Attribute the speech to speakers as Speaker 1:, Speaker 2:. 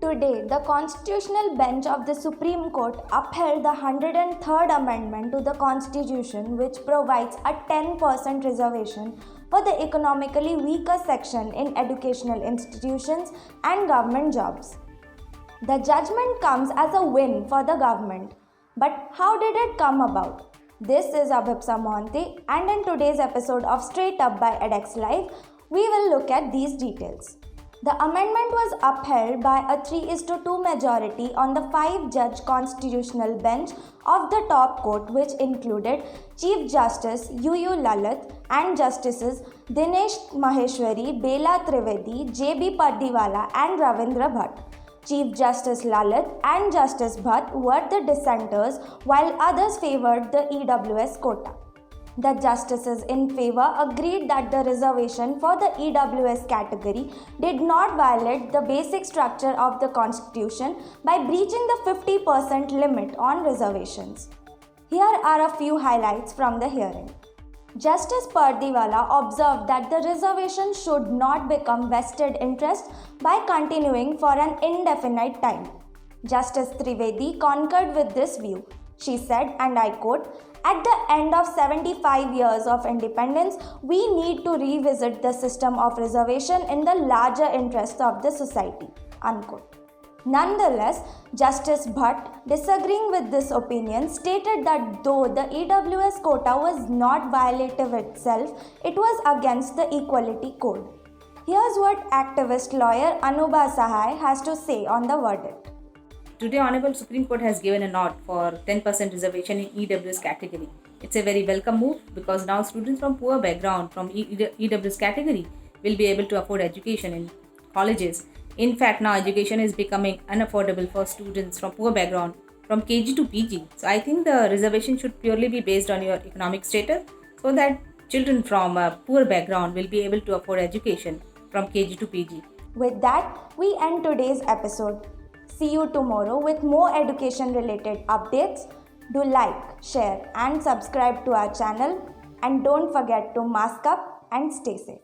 Speaker 1: Today, the Constitutional Bench of the Supreme Court upheld the 103rd Amendment to the Constitution, which provides a 10% reservation for the economically weaker section in educational institutions and government jobs. The judgment comes as a win for the government. But how did it come about? This is Abhipsa Mohanty, and in today's episode of Straight Up by edX Live, we will look at these details. The amendment was upheld by a 3:2 majority on the 5-judge constitutional bench of the top court, which included Chief Justice UU Lalit and Justices Dinesh Maheshwari, Bela Trivedi, JB Pardiwala and Ravindra Bhatt. Chief Justice Lalit and Justice Bhatt were the dissenters, while others favoured the EWS quota. The justices in favour agreed that the reservation for the EWS category did not violate the basic structure of the Constitution by breaching the 50% limit on reservations. Here are a few highlights from the hearing. Justice Pardiwala observed that the reservation should not become vested interest by continuing for an indefinite time. Justice Trivedi concurred with this view. She said, and I quote, "At the end of 75 years of independence, we need to revisit the system of reservation in the larger interests of the society." Unquote. Nonetheless, Justice Bhatt, disagreeing with this opinion, stated that though the EWS quota was not violative itself, it was against the Equality Code. Here's what activist lawyer Anubha Sahai has to say on the verdict.
Speaker 2: Today, Honorable Supreme Court has given a nod for 10% reservation in EWS category. It's a very welcome move because now students from poor background from EWS category will be able to afford education in colleges. In fact, now education is becoming unaffordable for students from poor background from KG to PG. So I think the reservation should purely be based on your economic status so that children from a poor background will be able to afford education from KG to PG.
Speaker 1: With that, we end today's episode. See you tomorrow with more education related updates. Do like, share and subscribe to our channel, and don't forget to mask up and stay safe.